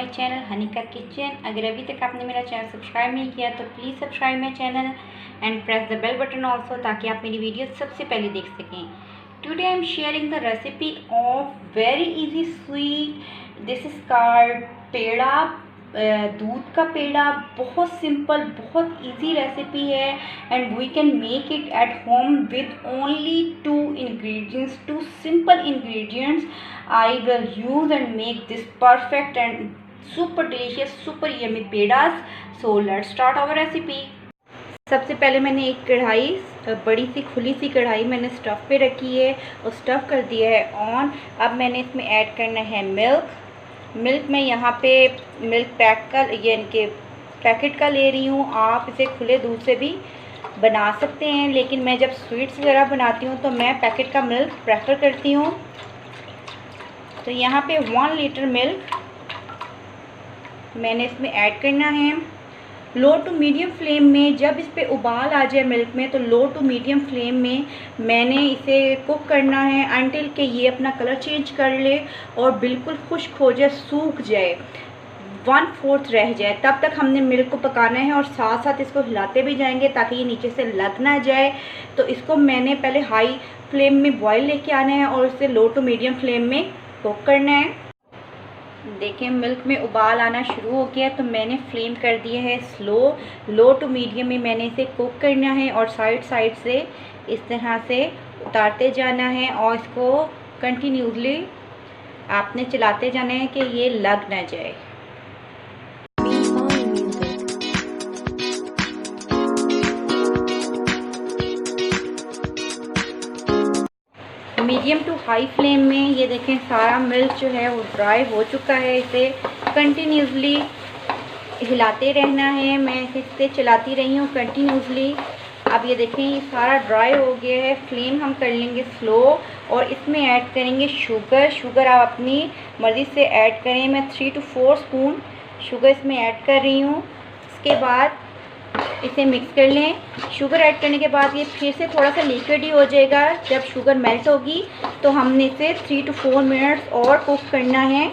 Channel हनीका kitchen. अगर अभी तक आपने मेरा चैनल सब्सक्राइब नहीं किया तो please subscribe my channel and press the bell button also, ताकि आप मेरी वीडियो सबसे पहले देख सकें। Today I am sharing the recipe of very easy sweet, this is called peda, दूध का पेड़ा। बहुत सिंपल, बहुत इजी रेसिपी है and we can make it at home with only 2 ingredients, 2 simple ingredients I will use and make this perfect and super delicious, super yummy pedas. So let's start our recipe. सबसे पहले मैंने एक कढ़ाई, बड़ी सी खुली सी कढ़ाई मैंने स्टफ़ पे रखी है और स्टफ़ कर दिया है ऑन। अब मैंने इसमें ऐड करना है मिल्क मैं यहाँ पे मिल्क पैक का, ये इनके पैकेट का ले रही हूँ। आप इसे खुले दूध से भी बना सकते हैं, लेकिन मैं जब स्वीट्स वगैरह बनाती हूँ तो मैं पैकेट का मिल्क प्रेफर करती हूँ। तो यहाँ पे 1 लीटर मिल्क मैंने इसमें ऐड करना है। लो टू मीडियम फ्लेम में, जब इस पे उबाल आ जाए मिल्क में तो लो टू मीडियम फ्लेम में मैंने इसे कुक करना है अनटिल के ये अपना कलर चेंज कर ले और बिल्कुल खुश्क हो जाए, सूख जाए, 1/4 रह जाए। तब तक हमने मिल्क को पकाना है और साथ साथ इसको हिलाते भी जाएंगे ताकि ये नीचे से लग ना जाए। तो इसको मैंने पहले हाई फ्लेम में बॉईल लेके आना है और इसे लो टू मीडियम फ्लेम में कुक करना है। देखिए मिल्क में उबाल आना शुरू हो गया तो मैंने फ्लेम कर दिया है स्लो। लो टू मीडियम में मैंने इसे कुक करना है और साइड से इस तरह से उतारते जाना है और इसको कंटिन्यूसली आपने चलाते जाना है कि ये लग ना जाए। मीडियम टू हाई फ्लेम में ये देखें सारा मिल्क जो है वो ड्राई हो चुका है। इसे कंटिन्यूसली हिलाते रहना है, मैं इसे चलाती रही हूँ कंटिन्यूसली। अब ये देखें ये सारा ड्राई हो गया है। फ्लेम हम कर लेंगे स्लो और इसमें ऐड करेंगे शुगर आप अपनी मर्ज़ी से ऐड करें। मैं 3 to 4 स्पून शुगर इसमें ऐड कर रही हूँ। इसके बाद इसे मिक्स कर लें। शुगर ऐड करने के बाद ये फिर से थोड़ा सा लिक्विड ही हो जाएगा। जब शुगर मेल्ट होगी तो हमने इसे 3 to 4 मिनट्स और कुक करना है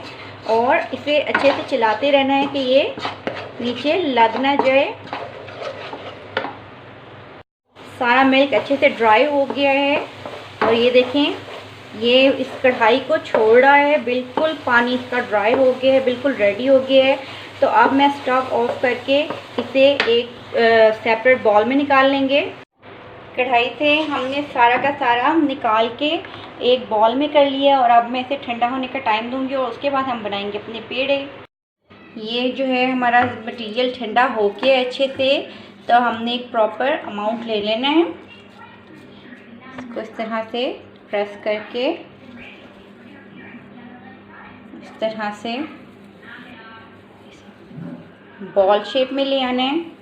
और इसे अच्छे से चलाते रहना है कि ये नीचे लग ना जाए। सारा मिल्क अच्छे से ड्राई हो गया है और ये देखें ये इस कढ़ाई को छोड़ रहा है, बिल्कुल पानी इसका ड्राई हो गया है, बिल्कुल रेडी हो गया है। तो अब मैं स्टव ऑफ करके इसे एक सेपरेट बाउल में निकाल लेंगे। कढ़ाई से हमने सारा का सारा निकाल के एक बाउल में कर लिया और अब मैं इसे ठंडा होने का टाइम दूंगी और उसके बाद हम बनाएंगे अपने पेड़े। ये जो है हमारा मटेरियल ठंडा हो के अच्छे से, तो हमने एक प्रॉपर अमाउंट ले लेना है। इसको इस तरह से प्रेस करके इस तरह से बॉल शेप में ले आना है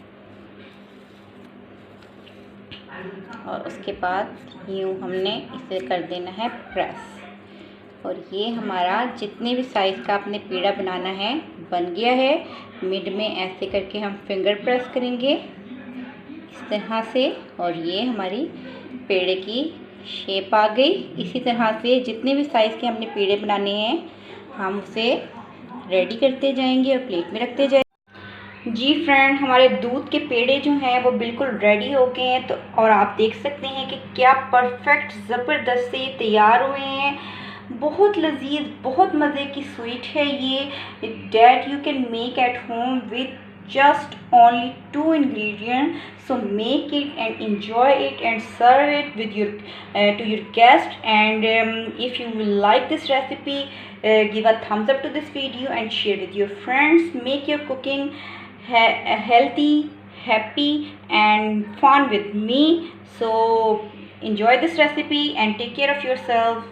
और उसके बाद यूँ हमने इसे कर देना है प्रेस। और ये हमारा जितने भी साइज़ का आपने पेड़ा बनाना है बन गया है। मिड में ऐसे करके हम फिंगर प्रेस करेंगे इस तरह से और ये हमारी पेड़े की शेप आ गई। इसी तरह से जितने भी साइज़ के हमने पेड़े बनाने हैं हम उसे रेडी करते जाएंगे और प्लेट में रखते जाएंगे। जी फ्रेंड, हमारे दूध के पेड़े जो हैं वो बिल्कुल रेडी हो गए हैं। तो और आप देख सकते हैं कि क्या परफेक्ट ज़बरदस्त से तैयार हुए हैं। बहुत लजीज, बहुत मज़े की स्वीट है ये, that you can make eight home with just only 2 ingredients. So make it and enjoy it and serve it with your to your guest. And if you will like this recipe, give a thumbs up to this video and share with your friends. Make your cooking healthy, happy and fun with me. So enjoy this recipe and take care of yourself.